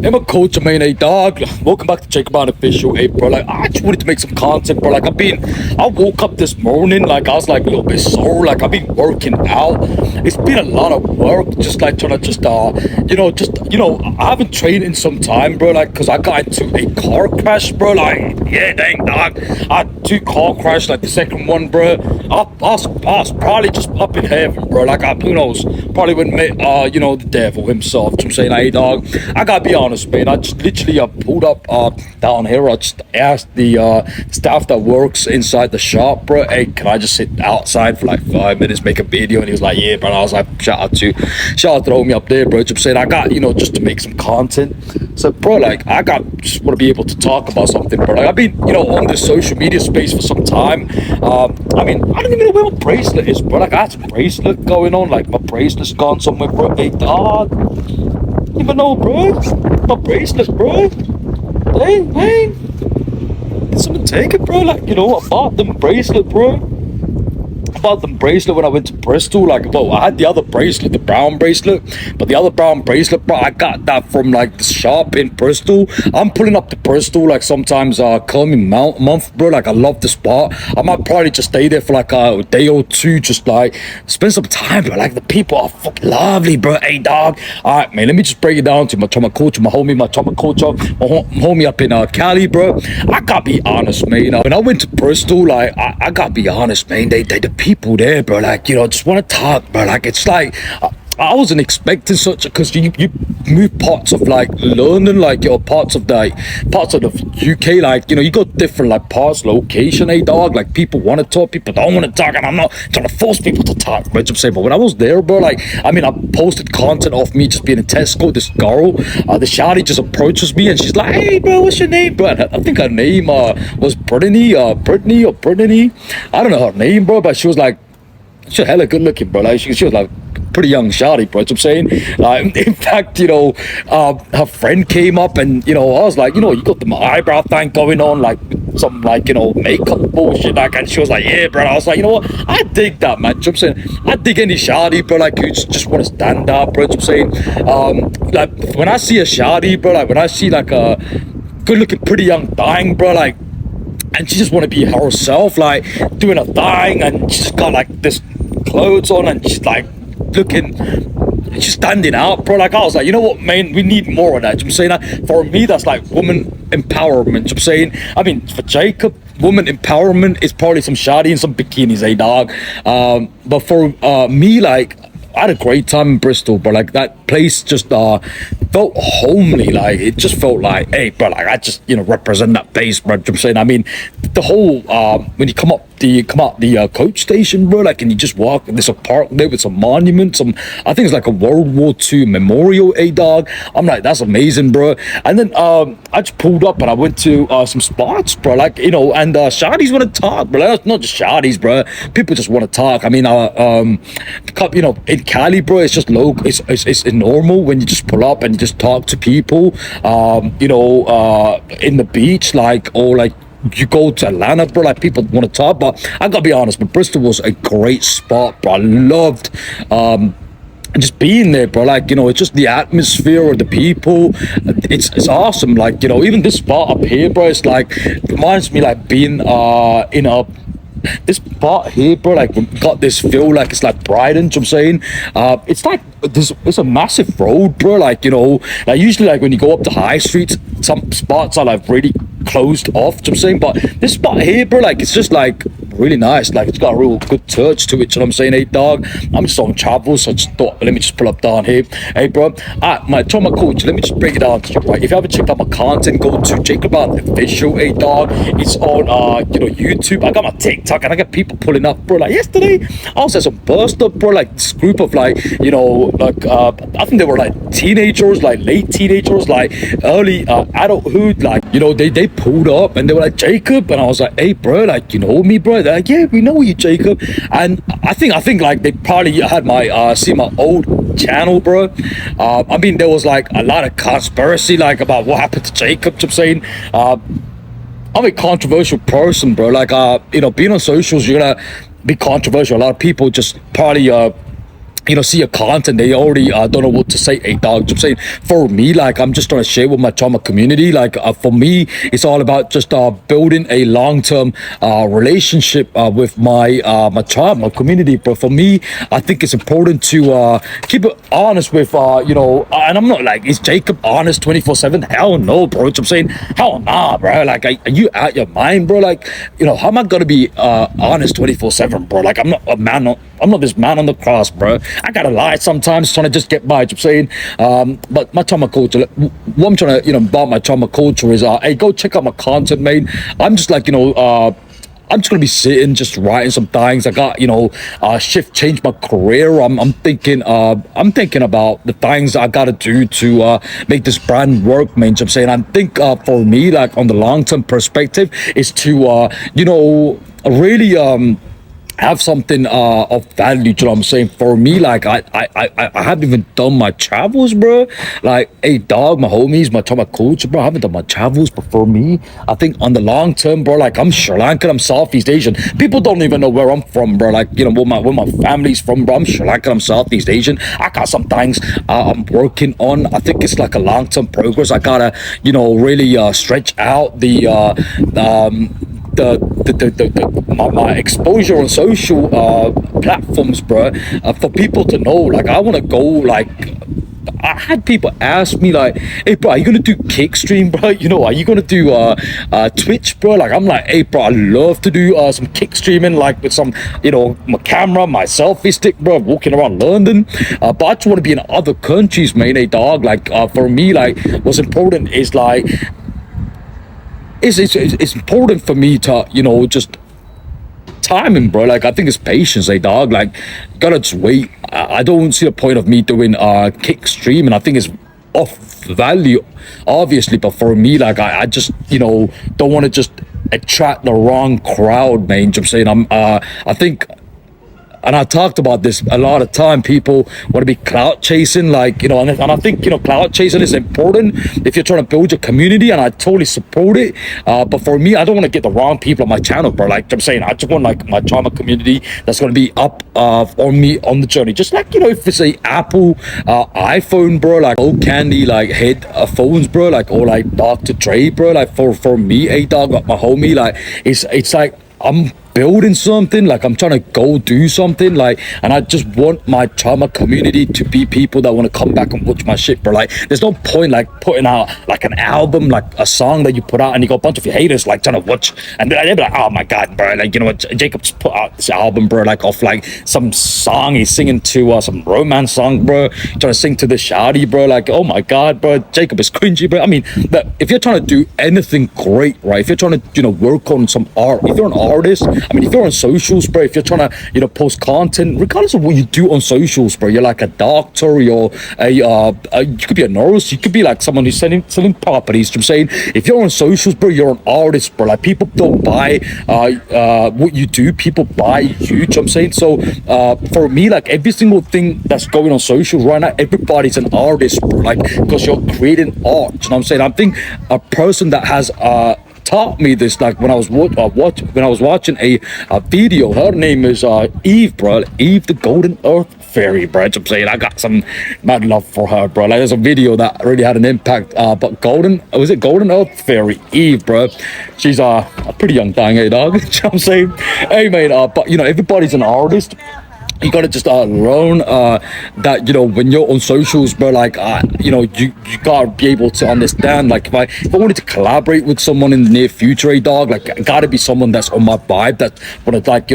Hey, my coach, I mean, hey, dog. Welcome back to Jacob on Official. Hey, bro, like, I just wanted to make some content, bro. Like, I woke up this morning, like, I was, like, a little bit sore. Like, I've been working out. It's been a lot of work, just, like, trying to I haven't trained in some time, bro, like, because I got into a car crash, bro. Like, yeah, dang, dog. I had two car crashes, like, the second one, bro. I was probably just up in heaven, bro. Like, who knows? Probably would meet, the devil himself. I'm saying, hey, dog, I gotta be honest, man. I just literally pulled up down here. I just asked the staff that works inside the shop, bro, hey, can I just sit outside for like 5 minutes, make a video? And he was like, yeah, bro. I was like, shout out to throw me up there, bro. I'm saying, I got, just to make some content. So, bro, like, just want to be able to talk about something, bro. Like, I've been, on the social media space for some time. I mean, I don't even know where my bracelet is, bro. Like, I had some bracelet going on. Like, my bracelet's gone somewhere, bro. Hey, dog. Even know, bro. My bracelet, bro. Hey. Did someone take it, bro? Like, I bought them bracelet, bro. I bought them bracelet when I went to Bristol. Like, well, I had the other bracelet, the brown bracelet, but the other brown bracelet, bro, I got that from like the shop in Bristol. I'm pulling up to Bristol like sometimes call me month, bro. Like, I love the spot. I might probably just stay there for like a day or two, just like spend some time, bro. Like, the people are fucking lovely, bro. Hey, dog. All right, man, let me just break it down to my trauma coach, my homie up in Cali, bro. I gotta be honest, man. When I went to Bristol, like, I gotta be honest, man. The people there, bro, like, just want to talk, bro. Like, it's like I wasn't expecting such a, because you move parts of like London, like parts of the UK, like, you got different like parts, location, hey, dog. Like, people want to talk, people don't want to talk, and I'm not trying to force people to talk, bro. I'm saying, but when I was there, bro, like, I mean, I posted content of me just being in Tesco. This girl, the shawty, just approaches me and she's like, hey, bro, what's your name, bro? And I think her name was Brittany. I don't know her name, bro, but she was like, she's hella good looking, bro. Like, she was like pretty young shawty, bro. I'm saying, in fact, her friend came up and I was like, you got the eyebrow thing going on, like some like makeup bullshit, like, and she was like, yeah, bro. I was like, you know what, I dig that, man. I'm saying, I dig any shawty, bro, like, who just want to stand up, bro. I'm saying, like, when I see a shawty, bro, like, when I see like a good looking pretty young thing, bro, like, and she just want to be herself, like doing a thing, and she's got like this clothes on, and she's like looking, she's standing out, bro. Like, I was like, you know what, man, we need more of that. I'm saying, that for me, that's like woman empowerment. I'm saying, I mean, for Jacob, woman empowerment is probably some shawty and some bikinis, eh, dog. But for me, like, I had a great time in Bristol, but like, that place just felt homely. Like, it just felt like, hey, bro, like, I just represent that place, bro. I'm saying, I mean, the whole when you come up the coach station, bro, like, and you just walk, there's a park there with some monuments, I think it's like a World War II memorial, a dog. I'm like, that's amazing, bro. And then I just pulled up and I went to some spots, bro, like, and shawties want to talk, bro. Like, not just shawties, bro, people just want to talk. I mean, in Cali, bro, it's just local, it's normal when you just pull up and you just talk to people, in the beach, like, or like you go to Atlanta, bro, like, people want to talk. But I gotta be honest, but Bristol was a great spot, bro. I loved just being there, bro. Like, it's just the atmosphere of the people. It's awesome. Like, even this spot up here, bro, it's like, reminds me like being in a, this spot here, bro, like, got this feel like it's like Brighton. I'm saying, it's like it's a massive road, bro. Like, like, usually, like, when you go up to high streets, some spots are like really closed off. I'm saying, but this spot here, bro, like, it's just like really nice. Like, it's got a real good touch to it. You know what I'm saying, hey, dog? I'm just on travel, so I just thought, let me just pull up down here. Hey, bro, my coach, let me just break it down to you, right? If you haven't checked out my content, go to Jacob Official, hey, dog. It's on YouTube. I got my TikTok, and I got people pulling up, bro. Like, yesterday I was at some burst up, bro, like this group of like, like, I think they were like teenagers, like late teenagers, like early adulthood, like, they pulled up and they were like, Jacob, and I was like, hey, bro, like, you know me, bro? They're like, yeah, we know you, Jacob. And I think like they probably had my see my old channel, bro. I mean, there was like a lot of conspiracy, like, about what happened to Jacob. I'm saying, I'm a controversial person, bro. Like, being on socials, you're gonna be controversial. A lot of people just probably see your content, they already don't know what to say. Hey, dog, I'm saying for me, like I'm just trying to share with my trauma community. Like for me, it's all about just building a long-term relationship with my trauma community. But for me, I think it's important to keep it honest with and I'm not like, is Jacob honest 24/7? Hell no, bro. I'm saying hell nah, bro. Like are you out your mind, bro? Like how am I gonna be honest 24/7, bro? Like I'm not this man on the cross, bro. I gotta lie sometimes, trying to just get by. I'm saying, but my trauma culture. What I'm trying to, about my trauma culture is, hey, go check out my content, mate. I'm just like, I'm just gonna be sitting, just writing some things. I got, change my career. I'm thinking about the things I gotta do to make this brand work, man. I'm saying, I think for me, like on the long term perspective, is to, really have something of value. You know what I'm saying? For me, like I haven't even done my travels, bro. Like, hey, dog, my homies, my coach, bro. I haven't done my travels, but for me, I think on the long term, bro, like I'm Sri Lankan, I'm Southeast Asian. People don't even know where I'm from, bro. Like, where my family's from, bro. I'm Sri Lankan, I'm Southeast Asian. I got some things I'm working on. I think it's like a long term progress. I gotta, really stretch out my exposure on social platforms, bro, for people to know. Like, I want to go, like, I had people ask me like, hey bro, are you gonna do kick stream, bro? Are you gonna do Twitch, bro? Like, I'm like, hey bro, I love to do some kick streaming, like with some, my camera, my selfie stick, bro, walking around London. But I just want to be in other countries, man. Hey dog, like for me, like what's important is like it's important for me to just timing, bro. Like I think it's patience, dog. Like you gotta just wait. I don't see the point of me doing kick stream, and I think it's off value, obviously. But for me, like I just don't want to just attract the wrong crowd, man. I'm saying I think. And I talked about this a lot of time. People want to be clout chasing, like, and I think, clout chasing is important if you're trying to build your community, and I totally support it. But for me, I don't want to get the wrong people on my channel, bro. Like I'm saying, I just want like my trauma community that's going to be up on me on the journey. Just like, if it's a Apple iPhone, bro, like old candy, like head phones, bro, like, or like Dr. Dre, bro, like for me, dog, my homie, like it's like I'm building something, like I'm trying to go do something, like, and I just want my trauma community to be people that want to come back and watch my shit, bro. Like there's no point like putting out like an album, like a song that you put out and you got a bunch of your haters like trying to watch, and they'll be like, oh my god, bro, like, what, Jacob just put out this album, bro, like off like some song he's singing to some romance song, bro, trying to sing to the shawty, bro, like, oh my god, bro, Jacob is cringy, bro. I mean, but if you're trying to do anything great, right, if you're trying to work on some art, if you're an artist, I mean, if you're on socials, bro, if you're trying to, post content, regardless of what you do on socials, bro, you're like a doctor, you're you could be a nurse, you could be like someone who's selling properties. I'm saying, if you're on socials, bro, you're an artist, bro. Like people don't buy what you do, people buy you. I'm saying, so for me, like every single thing that's going on socials right now, everybody's an artist, bro. Like because you're creating art. You know what I'm saying? I think a person that has taught me this, like when I was watching a video. Her name is Eve, bro. Eve, the Golden Earth Fairy, bro. I'm saying, I got some mad love for her, bro. Like there's a video that really had an impact. But Golden Earth Fairy, Eve, bro. She's a pretty young thing, dog. You know what I'm saying? Hey, man. But everybody's an artist. You gotta just learn that when you're on socials, bro, like you gotta be able to understand, like if I wanted to collaborate with someone in the near future, dog, like it gotta be someone that's on my vibe, that wanna like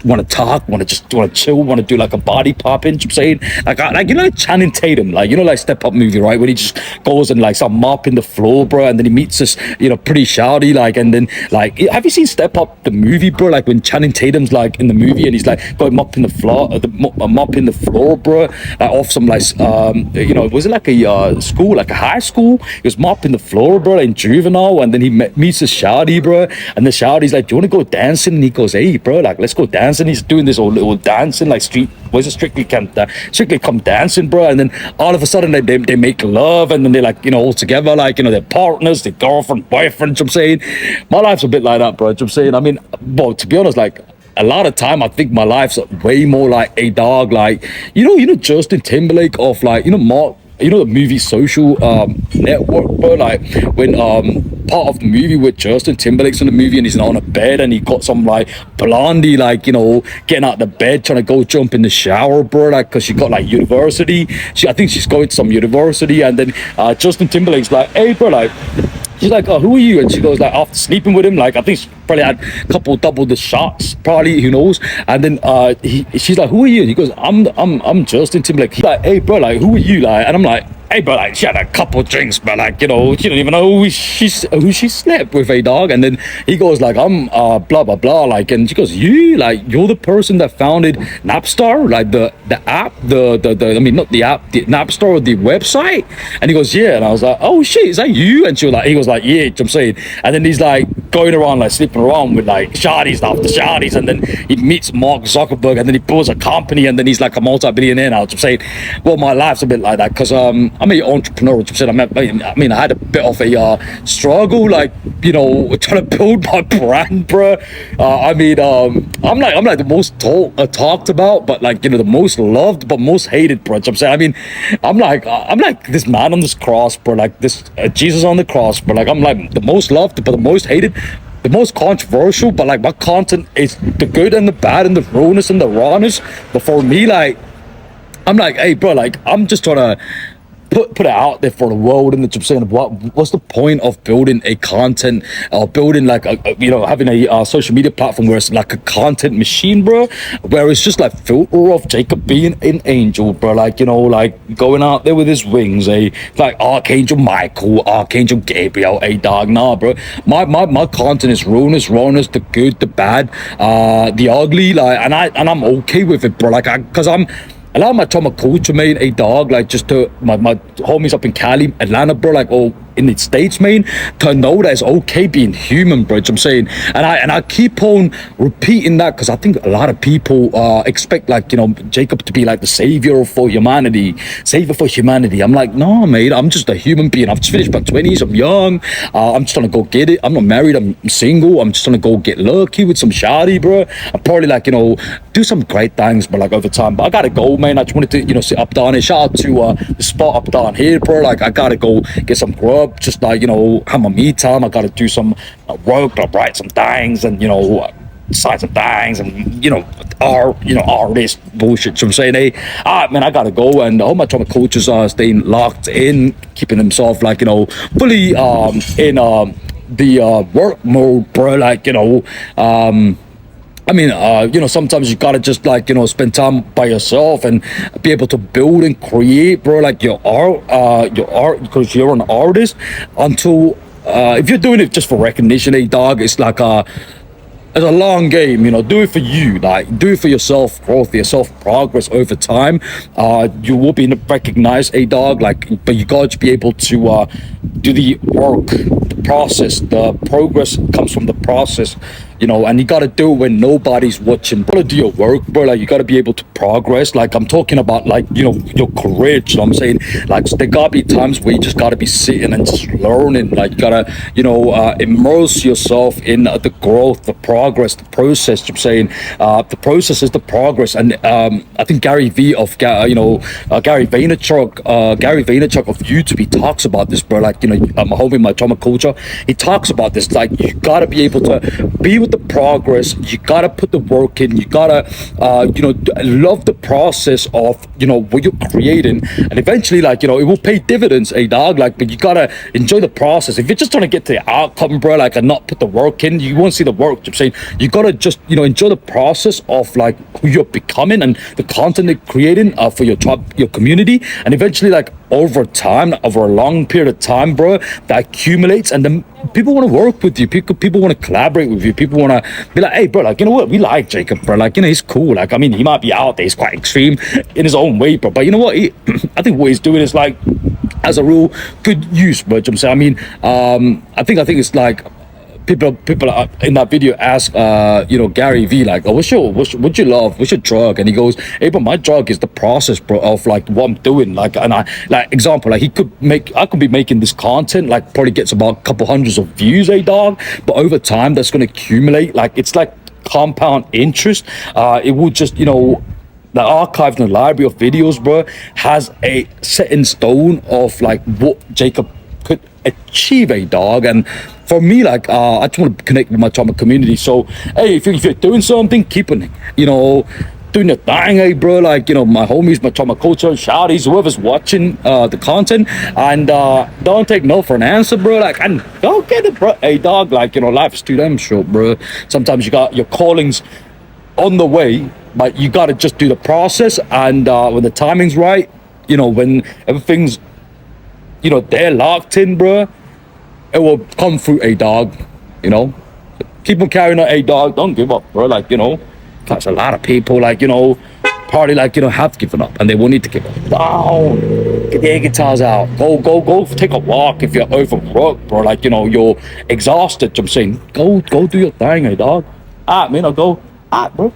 wanna talk, wanna chill, wanna do like a body popping. I'm saying, like Channing Tatum, like like Step Up movie, right, when he just goes and like start mopping the floor, bro, and then he meets this pretty shawty, like, and then like, have you seen Step Up the movie, bro? Like when Channing Tatum's like in the movie and he's like going mopping the floor, mopping the floor, bro, like off some like was it like a school, like a high school? He was mopping the floor, bro, in Juvenile, and then he meets this shawty, bro, and the shawty's like, do you want to go dancing? And he goes, hey, bro, like let's go dancing. He's doing this old little dancing, like Strictly Come Dancing, bro, and then all of a sudden they make love, and then they're like all together, like they're partners, they're girlfriend, boyfriend. I'm saying, my life's a bit like that, bro. I'm saying, I mean, well, to be honest, like a lot of time I think my life's way more like a dog, like Justin Timberlake of like Mark, the movie Social Network, bro. Like when part of the movie with Justin Timberlake's in the movie and he's on a bed and he got some like blondie like getting out the bed trying to go jump in the shower, bro. Like because she got like university. I think she's going to some university, and then Justin Timberlake's like, hey, bro, like. She's like, oh, who are you? And she goes like, after sleeping with him, like I think she probably had a couple double the shots, probably, who knows? And then she's like, who are you? And he goes, I'm Justin Timberlake. He's like, hey, bro, like who are you? Like, and I'm like, hey, bro, like she had a couple drinks, but like she don't even know who she slept with, a dog. And then he goes like, I'm blah blah blah, like, and she goes, you're the person that founded Napster, like the app, the I mean not the app, the Napster, the website. And he goes, yeah. And I was like, oh shit, is that you? And he was like, yeah, I'm saying. And then he's like going around like sleeping around with like shawties after shawties, and then he meets Mark Zuckerberg, and then he builds a company, and then he's like a multi-billionaire now. I'm saying, well, my life's a bit like that because I'm an entrepreneur, which I mean, I had a bit of a struggle, like trying to build my brand, bro. I'm like the most talked about, but like the most loved, but most hated, bro. I'm saying, I mean, I'm like this man on this cross, bro. Like this Jesus on the cross, bro. Like I'm like the most loved, but the most hated. The most controversial, but like my content is the good and the bad and the rawness and the rawness. But for me, like I'm like, hey, bro, like I'm just trying to put it out there for the world, and I'm saying, what's the point of building a content or building like having a social media platform where it's like a content machine, bro, where it's just like filter of Jacob being an angel, bro, like like going out there with his wings, like Archangel Michael, Archangel Gabriel, dog, nah, bro. My content is rawness, the good, the bad, the ugly, like, and I'm okay with it, bro, like because I'm a lot of my time a culture, made a dog, like just to my homies up in Cali, Atlanta, bro, like in the States, man, to know that it's okay being human, bro. I'm saying, and I keep on repeating that because I think a lot of people expect like Jacob to be like the savior for humanity. I'm like, no, mate, I'm just a human being. I've just finished my 20s. I'm young. I'm just trying to go get it. I'm not married. I'm single. I'm just trying to go get lucky with some shawty, bro. I'm probably like do some great things, but like over time. But I gotta go, man. I just wanted to sit up down here. Shout out to the spot up down here, bro. Like I gotta go get some grub. Just like have my me time. I gotta do some work, like write some things, and sign some things, and artist bullshit. So I'm saying, hey, man, I gotta go, and all my trauma coaches are staying locked in, keeping themselves like fully in the work mode, bro. Like I mean, sometimes you gotta just like, spend time by yourself and be able to build and create, bro, like your art, because you're an artist. Until if you're doing it just for recognition, dog, it's like it's a long game, do it for you, like do it for your self growth, your self progress over time. You will be recognized, dog, like, but you gotta be able to do the work, the process. The progress comes from the process, and you gotta do it when nobody's watching. You gotta do your work, bro. Like you gotta be able to progress. Like I'm talking about, like your career. You know what I'm saying? Like there gotta be times where you just gotta be sitting and just learning. Like you gotta immerse yourself in the growth, the progress, the process. I'm saying the process is the progress. And I think Gary V of Gary Vaynerchuk of YouTube, he talks about this, bro. Like my homie, my trauma culture, he talks about this. Like you gotta be able to be with the progress. You gotta put the work in. You gotta love the process of what you're creating, and eventually, like it will pay dividends, dog. Like, but you gotta enjoy the process. If you're just trying to get to the outcome, bro, like, and not put the work in, you won't see the work. I'm saying you gotta just enjoy the process of like who you're becoming and the content you're creating for your community, and eventually, like, over time, over a long period of time, bro, that accumulates, and then people want to work with you. People want to collaborate with you. People want to be like, hey, bro, like, what, we like Jacob, bro, like, he's cool. Like, I mean, he might be out there, he's quite extreme in his own way, bro, but you know what, I think what he's doing is like has a real good use, bro. I'm saying, I mean, I think it's like people in that video ask Gary V, like, oh, what you love, what's your drug? And he goes, hey, but my drug is the process, bro, of like what I'm doing. Like, and I, like, example, like I could be making this content, like probably gets about a couple hundreds of views, dog, but over time that's going to accumulate. Like, it's like compound interest. It would just, you know, the archive and the library of videos, bro, has a set in stone of like what Jacob could achieve, a dog. And for me, like, I just want to connect with my trauma community. So, hey, if you're doing something, keep on, you know, doing your thing, hey, bro. Like, you know, my homies, my trauma culture, shouties, whoever's watching the content, and don't take no for an answer, bro. Like, and don't get it, bro. Hey, dog, like, you know, life is too damn short, bro. Sometimes you got your callings on the way, but you got to just do the process. And when the timing's right, you know, when everything's, you know, they're locked in, bro, it will come through, a dog. You know, keep on carrying on, a dog. Don't give up, bro. Like, you know, there's a lot of people, like, you know, probably, like, you know, have given up, and they will need to give up. Down, get their guitars out. Go take a walk if you're overworked, bro. Like, you know, you're exhausted. I'm saying, go do your thing, a dog. Man, I'll go. Bro.